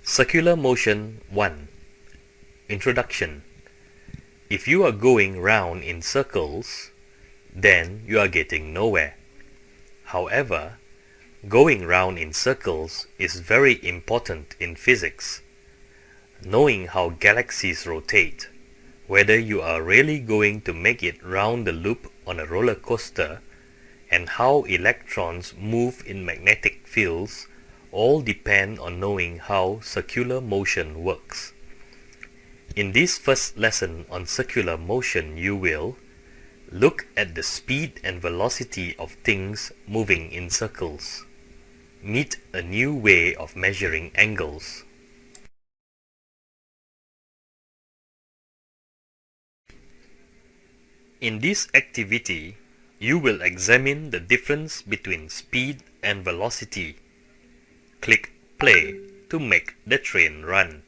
Circular Motion 1. Introduction. If you are going round in circles, then you are getting nowhere. However, going round in circles is very important in physics. Knowing how galaxies rotate, whether you are really going to make it round the loop on a roller coaster, and how electrons move in magnetic fields all depend on knowing how circular motion works. In this first lesson on circular motion, you will look at the speed and velocity of things moving in circles, meet a new way of measuring angles. In this activity, you will examine the difference between speed and velocity. Click play to make the train run.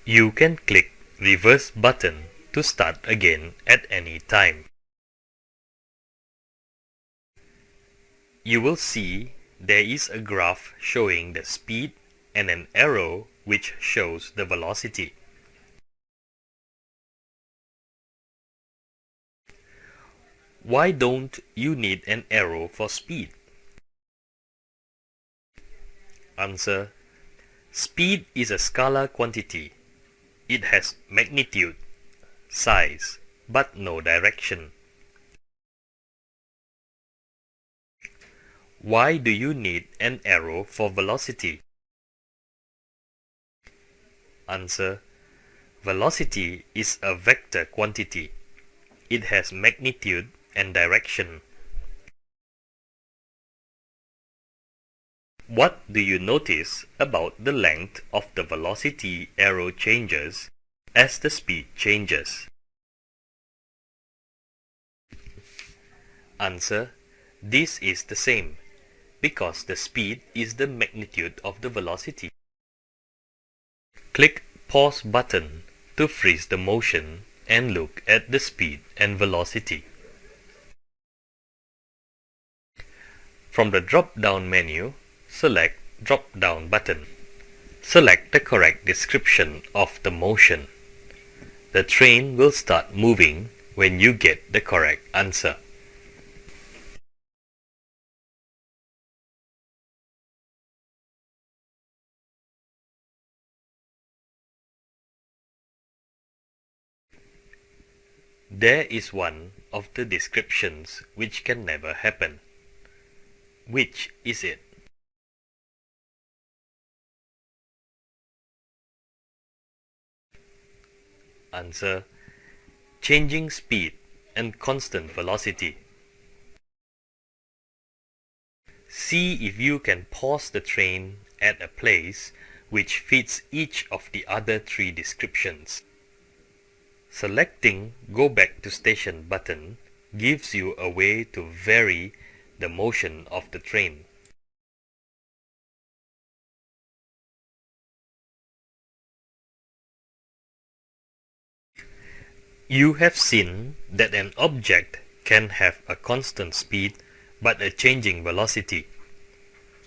You can click reverse button to start again at any time. You will see there is a graph showing the speed and an arrow which shows the velocity. Why don't you need an arrow for speed? Answer: speed is a scalar quantity. It has magnitude, size, but no direction. Why do you need an arrow for velocity? Answer: velocity is a vector quantity. It has magnitude and direction. What do you notice about the length of the velocity arrow changes as the speed changes? Answer: this is the same, because the speed is the magnitude of the velocity. Click pause button to freeze the motion and look at the speed and velocity. From the drop-down menu, select drop-down button. Select the correct description of the motion. The train will start moving when you get the correct answer. There is one of the descriptions which can never happen. Which is it? Answer: changing speed and constant velocity. See if you can pause the train at a place which fits each of the other three descriptions. Selecting Go Back to Station button gives you a way to vary the motion of the train. You have seen that an object can have a constant speed but a changing velocity.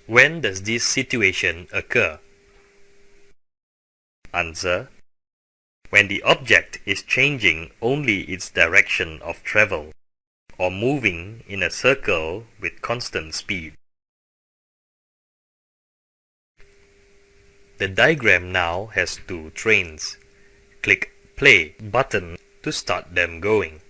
When does this situation occur? Answer: when the object is changing only its direction of travel, or moving in a circle with constant speed. The diagram now has two trains. Click play button to start them going.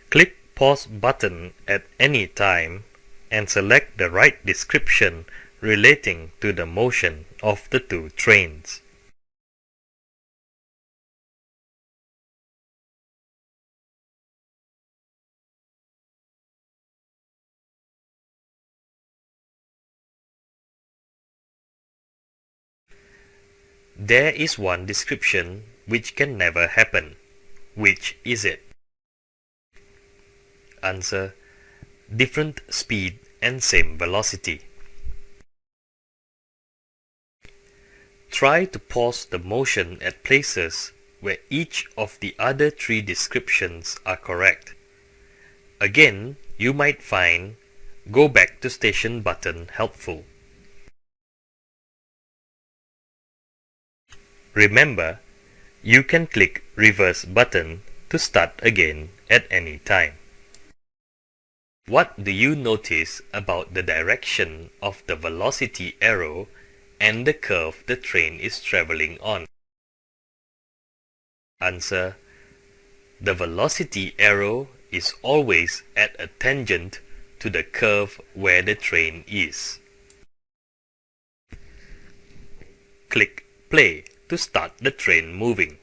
Click pause button at any time and select the right description relating to the motion of the two trains. There is one description which can never happen. Which is it? Answer: different speed and same velocity. Try to pause the motion at places where each of the other three descriptions are correct. Again, you might find Go back to station button helpful. Remember, you can click reverse button to start again at any time. What do you notice about the direction of the velocity arrow and the curve the train is traveling on? Answer: the velocity arrow is always at a tangent to the curve where the train is. Click play to start the train moving.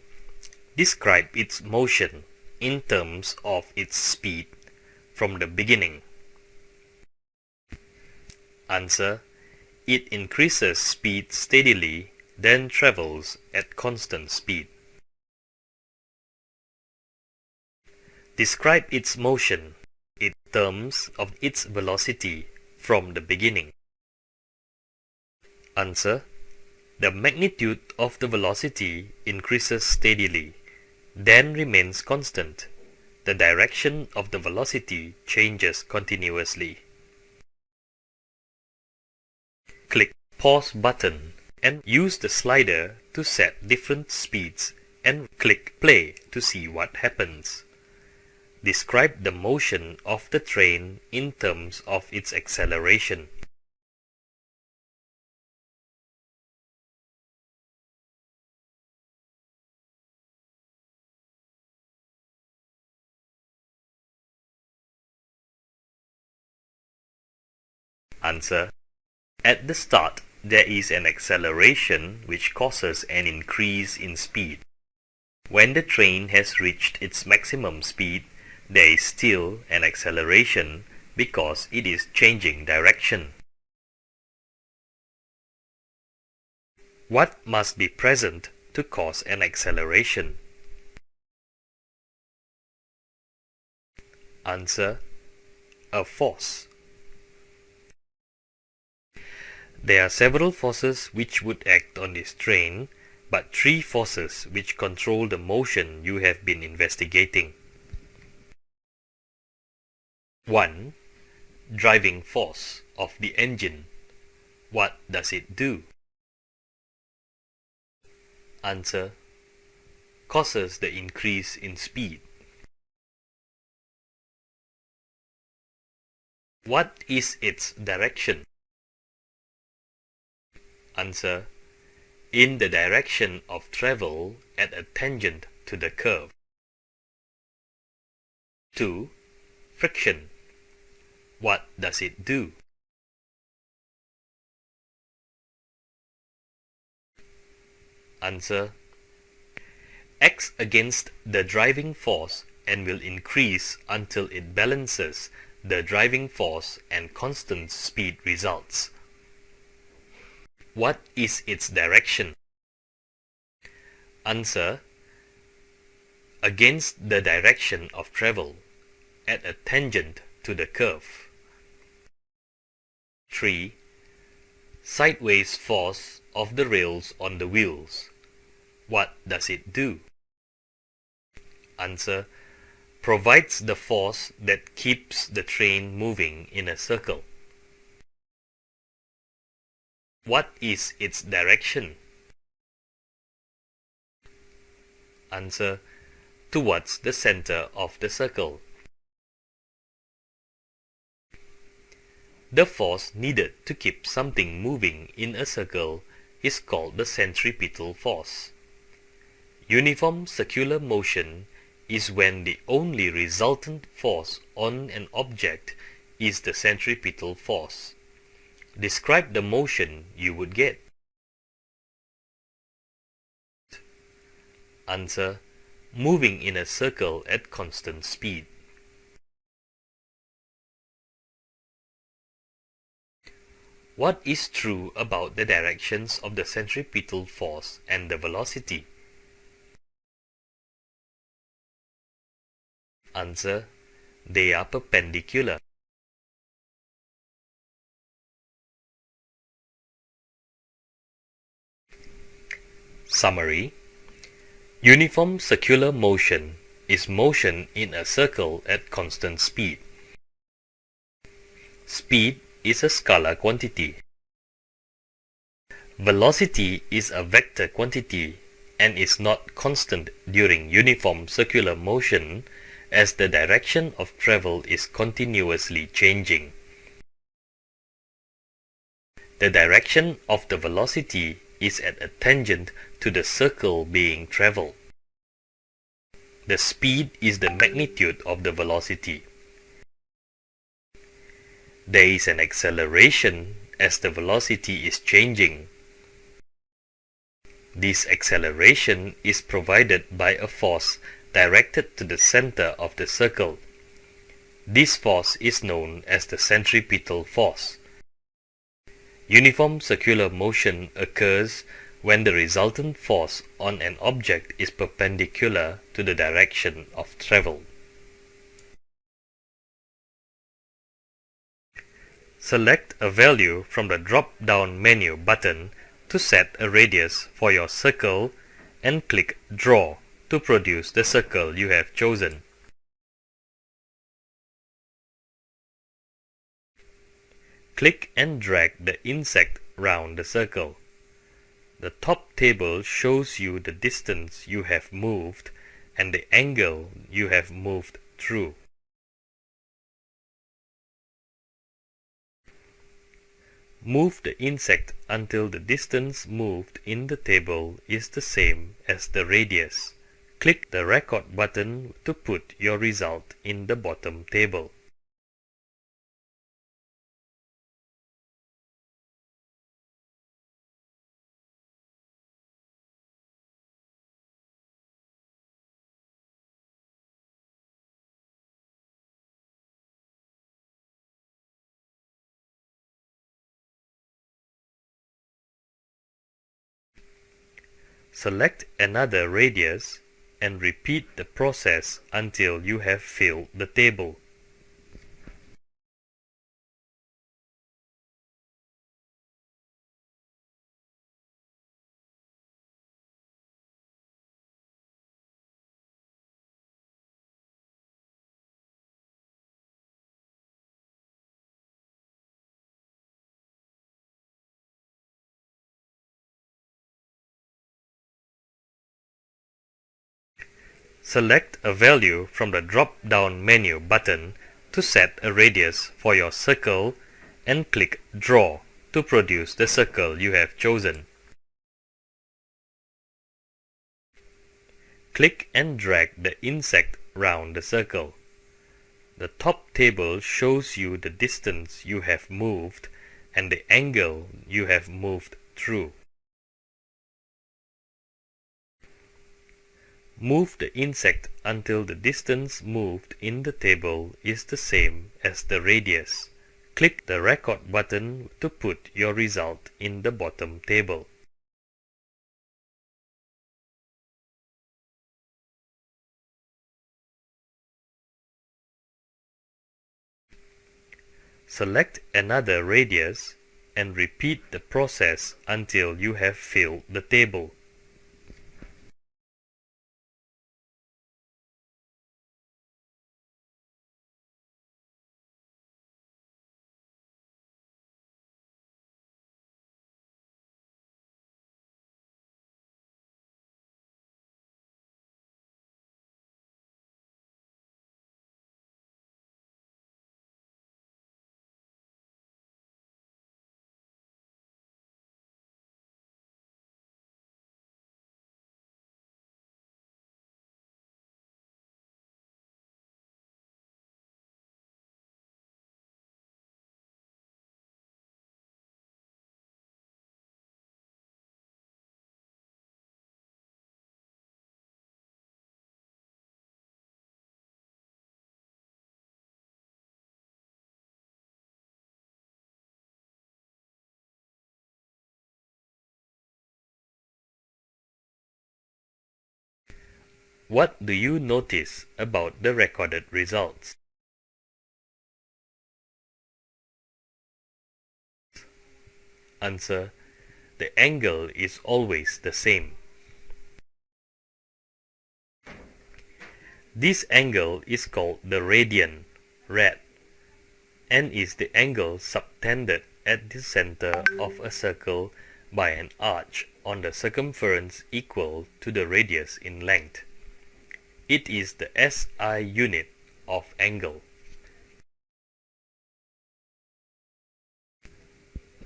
Describe its motion in terms of its speed from the beginning. Answer: it increases speed steadily, then travels at constant speed. Describe its motion in terms of its velocity from the beginning. Answer: the magnitude of the velocity increases steadily, then remains constant. The direction of the velocity changes continuously. Click pause button and use the slider to set different speeds and click play to see what happens. Describe the motion of the train in terms of its acceleration. Answer: at the start, there is an acceleration which causes an increase in speed. When the train has reached its maximum speed, there is still an acceleration because it is changing direction. What must be present to cause an acceleration? Answer: a force. There are several forces which would act on this train, but three forces which control the motion you have been investigating. 1. Driving force of the engine. What does it do? Answer: causes the increase in speed. What is its direction? Answer: in the direction of travel at a tangent to the curve. 2. Friction. What does it do? Answer: acts against the driving force and will increase until it balances the driving force and constant speed results. What is its direction? Answer: against the direction of travel, at a tangent to the curve. 3. Sideways force of the rails on the wheels. What does it do? Answer: provides the force that keeps the train moving in a circle. What is its direction? Answer: towards the center of the circle. The force needed to keep something moving in a circle is called the centripetal force. Uniform circular motion is when the only resultant force on an object is the centripetal force. Describe the motion you would get. Answer: moving in a circle at constant speed. What is true about the directions of the centripetal force and the velocity? Answer: they are perpendicular. Summary: uniform circular motion is motion in a circle at constant speed. Speed is a scalar quantity. Velocity is a vector quantity and is not constant during uniform circular motion as the direction of travel is continuously changing. The direction of the velocity is at a tangent to the circle being traveled. The speed is the magnitude of the velocity. There is an acceleration as the velocity is changing. This acceleration is provided by a force directed to the center of the circle. This force is known as the centripetal force. Uniform circular motion occurs when the resultant force on an object is perpendicular to the direction of travel. Select a value from the drop-down menu button to set a radius for your circle and click Draw to produce the circle you have chosen. Click and drag the insect round the circle. The top table shows you the distance you have moved and the angle you have moved through. Move the insect until the distance moved in the table is the same as the radius. Click the Record button to put your result in the bottom table. Select another radius and repeat the process until you have filled the table. Select a value from the drop-down menu button to set a radius for your circle and click Draw to produce the circle you have chosen. Click and drag the insect round the circle. The top table shows you the distance you have moved and the angle you have moved through. Move the insect until the distance moved in the table is the same as the radius. Click the Record button to put your result in the bottom table. Select another radius and repeat the process until you have filled the table. What do you notice about the recorded results? Answer: the angle is always the same. This angle is called the radian, rad. and is the angle subtended at the center of a circle by an arc on the circumference equal to the radius in length. It is the SI unit of angle.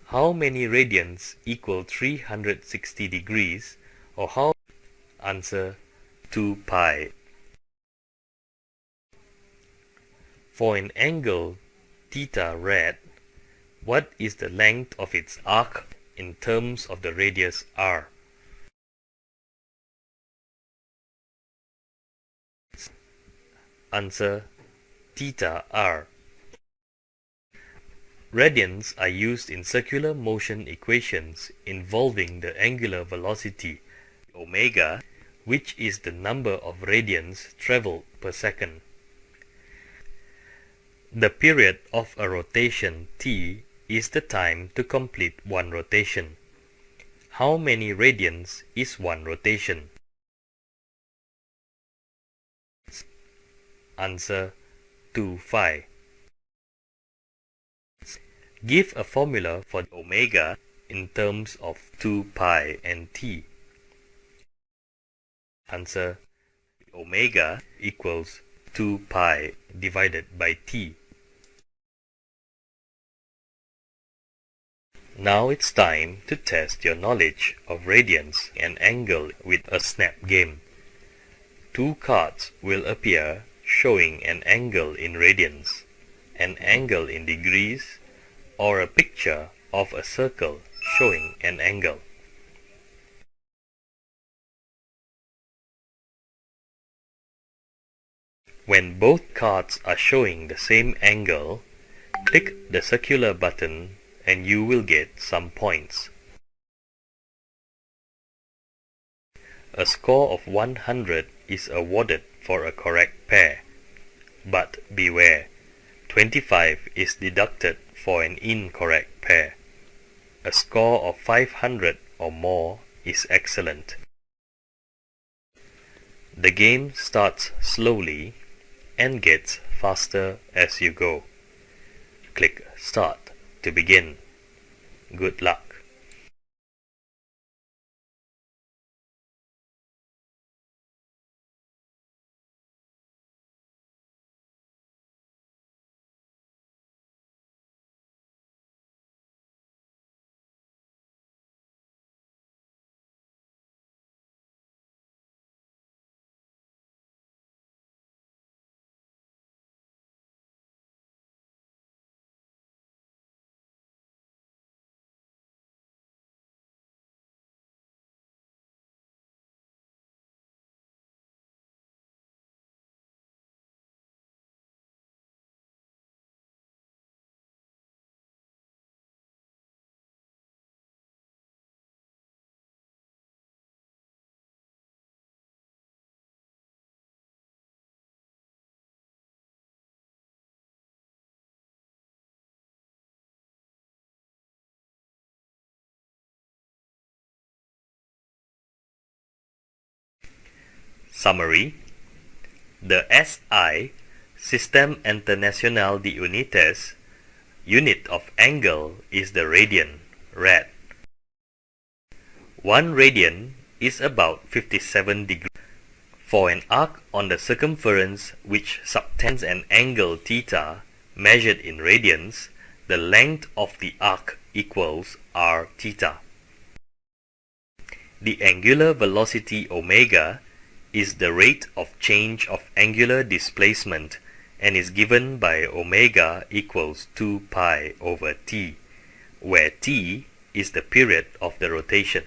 How many radians equal 360 degrees, or how? Answer: 2 pi. For an angle theta rad, what is the length of its arc in terms of the radius r? Answer: theta r. Radians are used in circular motion equations involving the angular velocity omega, which is the number of radians traveled per second. The period of a rotation t is the time to complete one rotation. How many radians is one rotation? Answer: 2 phi. Give a formula for omega in terms of 2 pi and t. Answer: omega equals 2 pi divided by t. Now it's time to test your knowledge of radians and angle with a snap game. 2 cards will appear showing an angle in radians, an angle in degrees, or a picture of a circle showing an angle. When both cards are showing the same angle, click the circular button and you will get some points. A score of 100 is awarded for a correct pair, but beware, 25 is deducted for an incorrect pair. A score of 500 or more is excellent. The game starts slowly and gets faster as you go. Click Start to begin. Good luck. Summary: the SI, Système International de Unités, unit of angle is the radian, rad. 1 radian is about 57 degrees. For an arc on the circumference which subtends an angle theta measured in radians, the length of the arc equals r theta. The angular velocity omega is the rate of change of angular displacement and is given by omega equals 2 pi over t, where t is the period of the rotation.